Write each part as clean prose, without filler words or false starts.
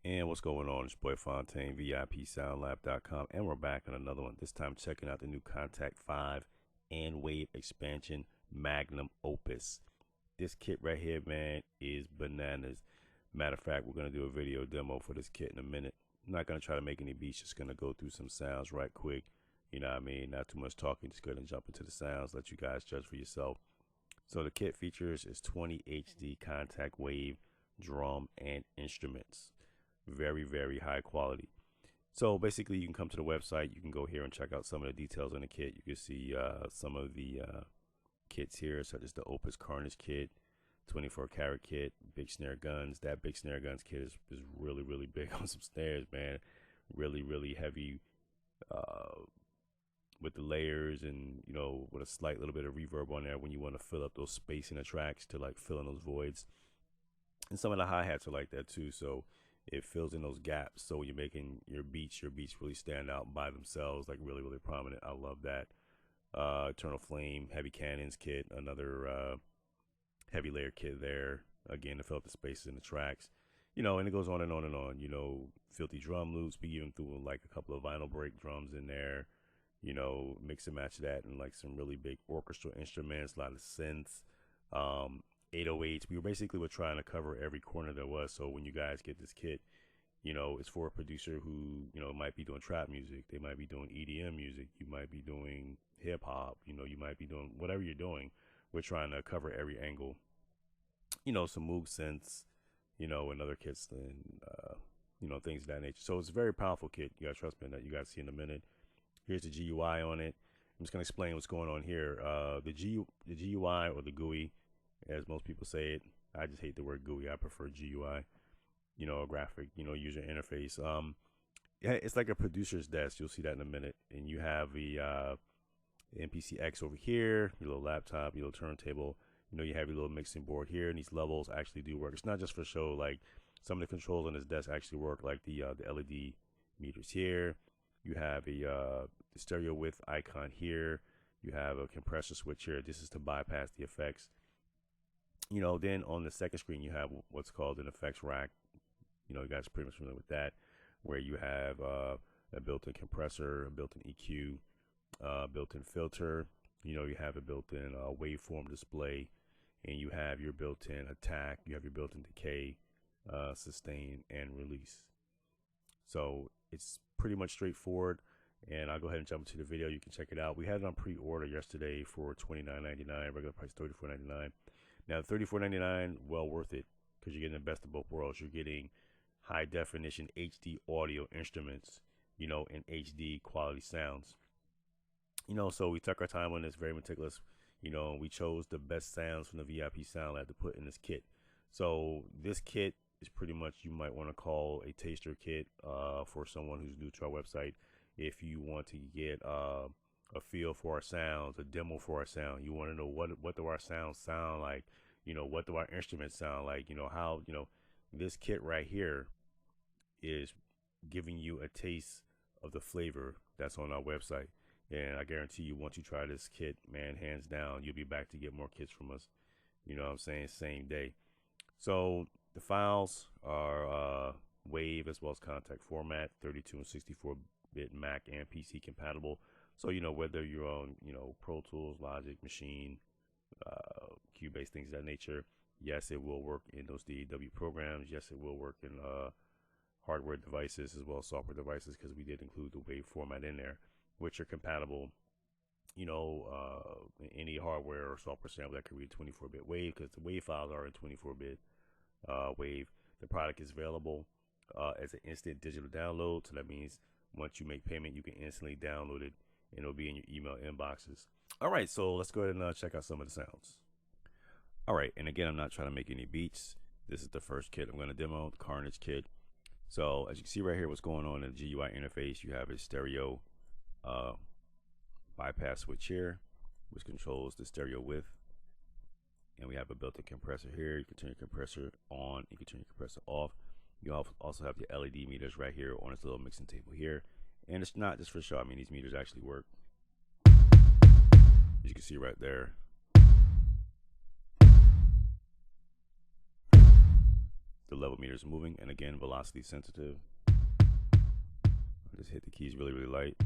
And what's going on? It's your boy Fontaine, VIP SOUNDLAB.com, and we're back on another one. This time checking out the new Kontakt 5 and WAV expansion Magnum Opus. This kit right here, man, is bananas. Matter of fact, we're going to do a video demo for this kit in a minute. I'm not going to try to make any beats, just going to go through some sounds right quick. You know what I mean? Not too much talking, just go ahead and jump into the sounds, let you guys judge for yourself. So the kit features is 20 HD Kontakt WAV, drum, and instruments. Very, very high quality. So basically, you can come to the website. You can go here and check out some of the details on the kit. You can see some of the kits here, such as the Opus Carnage kit, 24 karat kit, big snare guns. That big snare guns kit is really, really big on some snares, man. Really, really heavy with the layers, and you know, with a slight little bit of reverb on there when you want to fill up those space in the tracks to like fill in those voids. And some of the hi-hats are like that too, so it fills in those gaps. So when you're making your beats really stand out by themselves, like really, really prominent. I love that. Eternal Flame, Heavy Cannons kit, another heavy layer kit there, again to fill up the spaces in the tracks. You know, and it goes on and on and on. You know, filthy drum loops. We even threw like a couple of vinyl break drums in there. You know, mix and match that, and like some really big orchestral instruments, a lot of synths, 808s. We were trying to cover every corner there was. So when you guys get this kit, you know, it's for a producer who, you know, might be doing trap music. They might be doing EDM music. You might be doing hip hop. You know, you might be doing whatever you're doing. We're trying to cover every angle. You know, some Moog synths, you know, and other kits and, you know, things of that nature. So it's a very powerful kit. You gotta trust me on that. You guys see in a minute. Here's the GUI on it. I'm just gonna explain what's going on here. The GUI, or the GUI, as most people say it. I just hate the word GUI. I prefer GUI. You know, a graphic, you know, user interface. Yeah, it's like a producer's desk. You'll see that in a minute. And you have the MPC X over here, your little laptop, your little turntable. You know, you have your little mixing board here, and these levels actually do work. It's not just for show. Like, some of the controls on this desk actually work, like the LED meters here. You have a the stereo width icon here. You have a compressor switch here. This is to bypass the effects. You know, then on the second screen, you have what's called an effects rack. You know, you guys are pretty much familiar with that, where you have a built-in compressor, a built-in EQ, built-in filter. You know, you have a built-in waveform display, and you have your built-in attack. You have your built-in decay, sustain, and release. So it's pretty much straightforward, and I'll go ahead and jump into the video. You can check it out. We had it on pre-order yesterday for $29.99, regular price $34.99. Now, $34.99, well worth it, because you're getting the best of both worlds. You're getting high definition HD audio instruments, you know, and HD quality sounds. You know, so we took our time on this, very meticulous. You know, we chose the best sounds from the VIP Sound Lab to put in this kit. So this kit is pretty much, you might want to call a taster kit for someone who's new to our website. If you want to get a feel for our sounds, a demo for our sound, you want to know what do our sounds sound like, you know, what do our instruments sound like, you know, how, you know, this kit right here is giving you a taste of the flavor that's on our website. And I guarantee you, once you try this kit, man, hands down, you'll be back to get more kits from us. You know what I'm saying? Same day. So the files are WAV as well as Kontakt format, 32 and 64-bit Mac and PC compatible. So, you know, whether you're on, you know, Pro Tools, Logic, Machine, Cubase, things of that nature, yes, it will work in those DAW programs. Yes, it will work in hardware devices as well as software devices, because we did include the WAV format in there, which are compatible, you know, any hardware or software sample that could read 24-bit WAV, because the WAV files are in 24-bit WAV. The product is available as an instant digital download, so that means once you make payment, you can instantly download it, and it'll be in your email inboxes. All right, so let's go ahead and check out some of the sounds. All right, and again, I'm not trying to make any beats. This is the first kit I'm going to demo, the Carnage kit. So as you can see right here, what's going on in the GUI interface, you have a stereo bypass switch here, which controls the stereo width. And we have a built-in compressor here. You can turn your compressor on, you can turn your compressor off. You also have your LED meters right here on this little mixing table here. And it's not just for show. I mean, these meters actually work. As you can see right there. the level meter is moving, and again, velocity sensitive. Just hit the keys really, really light.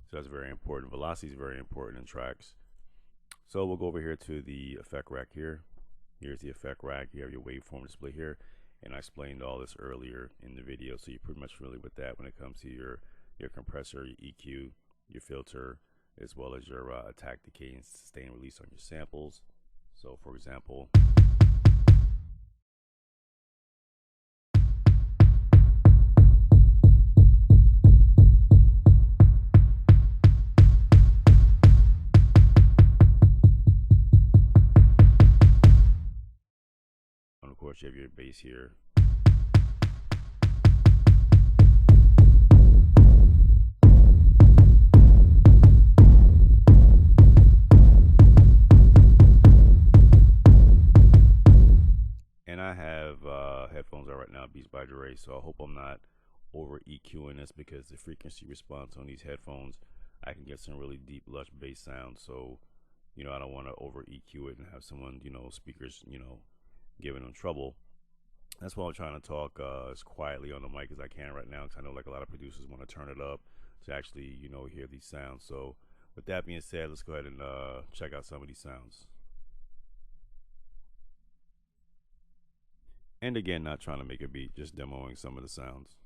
So that's very important. Velocity is very important in tracks. So we'll go over here to the effect rack here. Here's the effect rack. You have your waveform display here, and I explained all this earlier in the video, so you're pretty much familiar with that when it comes to your compressor, your EQ, your filter, as well as your attack, decay, and sustain release on your samples. So for example, and of course you have your bass here. And I have headphones out right now, Beats by Dre, so I hope I'm not over EQing this, because the frequency response on these headphones, I can get some really deep, lush bass sounds. So, you know, I don't want to over EQ it and have someone, you know, speakers, you know, giving them trouble. That's why I'm trying to talk as quietly on the mic as I can right now, because I know like a lot of producers want to turn it up to actually, you know, hear these sounds. So with that being said, let's go ahead and check out some of these sounds. And again, not trying to make a beat, just demoing some of the sounds.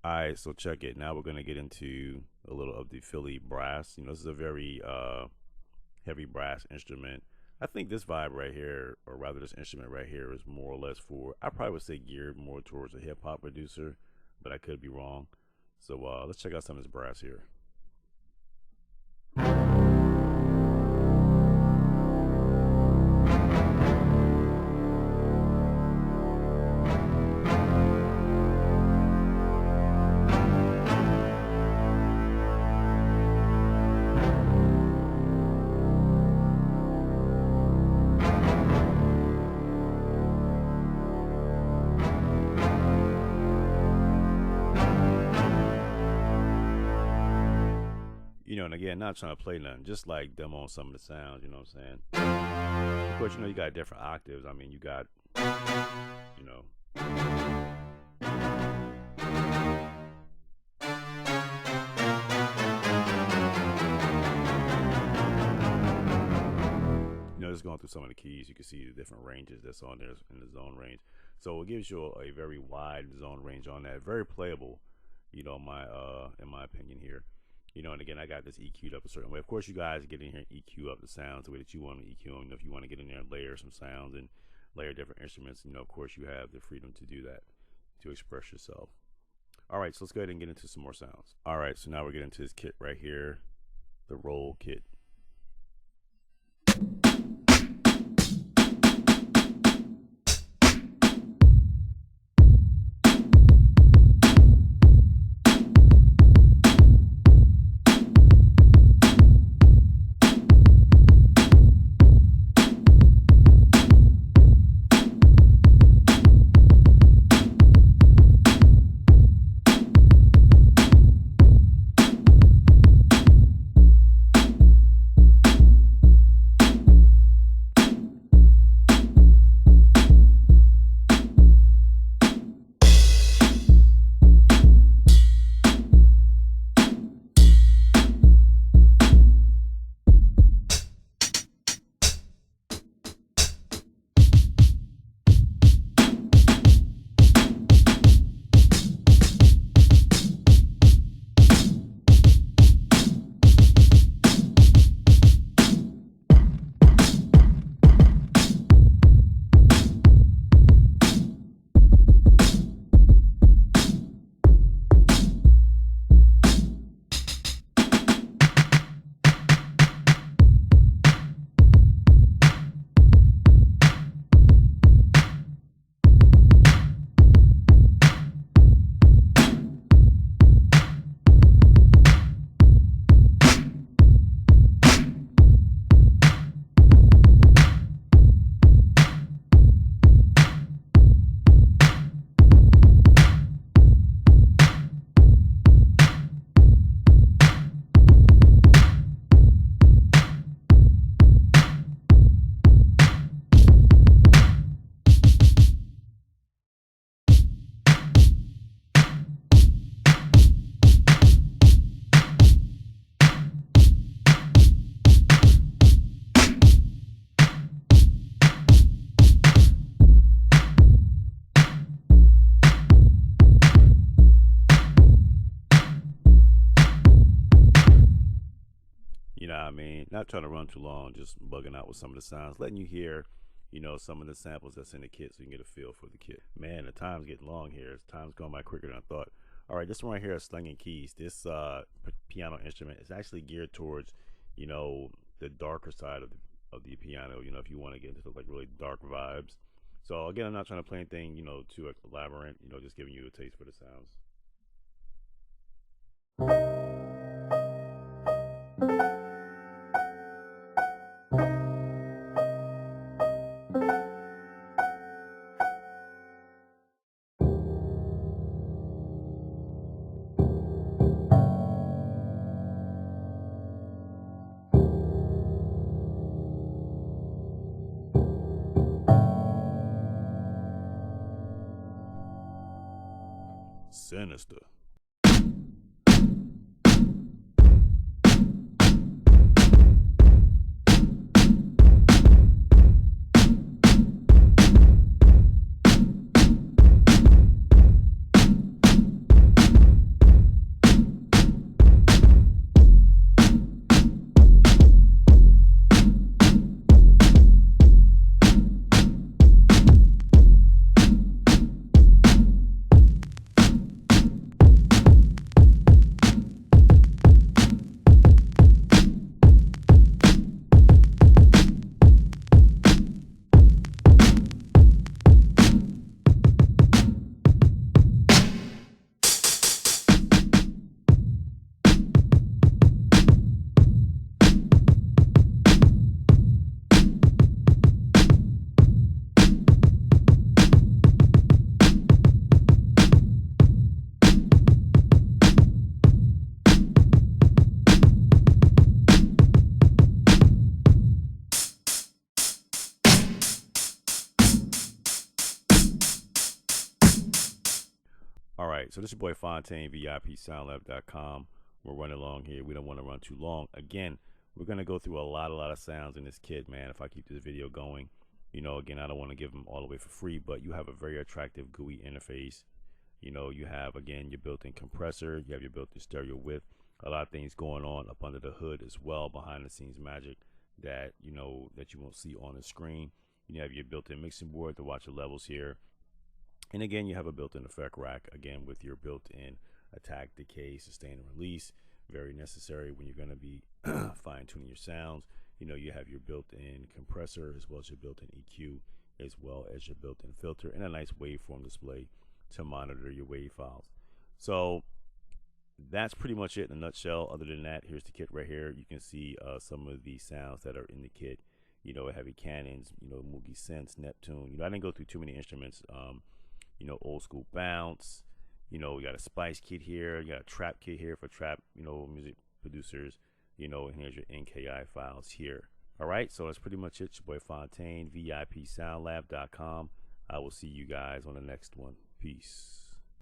Alright, so check it. Now we're going to get into a little of the Philly brass. You know, this is a very heavy brass instrument. I think this vibe right here, or rather this instrument right here, is more or less for, I probably would say geared more towards a hip-hop producer, but I could be wrong. So let's check out some of this brass here. You know, and again, not trying to play nothing, just like demo on some of the sounds, you know what I'm saying? Of course, you know, you got different octaves. I mean, you got, you know, just going through some of the keys, you can see the different ranges that's on there in the zone range. So it gives you a very wide zone range on that. Very playable, you know, in my opinion here. You know, and again, I got this EQ'd up a certain way. Of course, you guys get in here and EQ up the sounds the way that you want to EQ them. If you want to get in there and layer some sounds and layer different instruments, you know, of course, you have the freedom to do that, to express yourself. All right, so let's go ahead and get into some more sounds. All right, so now we're getting into this kit right here, the Roll kit. I mean, not trying to run too long, just bugging out with some of the sounds, letting you hear, you know, some of the samples that's in the kit so you can get a feel for the kit. Man, the time's getting long here. Time's going by quicker than I thought. All right, this one right here is Slinging Keys. This piano instrument is actually geared towards, you know, the darker side of the piano, you know, if you want to get into like really dark vibes. So again, I'm not trying to play anything, you know, too elaborate, you know, just giving you a taste for the sounds. Sinister. right, so this is your boy Fontaine, VIP SOUNDLAB.com. We're running along here. We don't want to run too long. Again, we're going to go through a lot of sounds in this kit, man. If I keep this video going, you know, again, I don't want to give them all away for free, but you have a very attractive GUI interface. You know, you have, again, your built-in compressor. You have your built-in stereo width. A lot of things going on up under the hood as well, behind the scenes magic that, you know, that you won't see on the screen. You have your built-in mixing board to watch the levels here. And again, you have a built-in effect rack, again, with your built-in attack, decay, sustain, and release. Very necessary when you're going to be fine-tuning your sounds. You know, you have your built-in compressor as well as your built-in EQ, as well as your built-in filter, and a nice waveform display to monitor your wave files. So that's pretty much it in a nutshell. Other than that, here's the kit right here. You can see some of the sounds that are in the kit. You know, heavy cannons, you know, Moogie Synths, Neptune. You know, I didn't go through too many instruments. You know, old school bounce. You know, you got a Spice Kit here. You got a trap kit here for trap, you know, music producers. You know, and here's your NKI files here. All right, so that's pretty much it. Your boy Fontaine, VIPSoundLab.com. I will see you guys on the next one. Peace.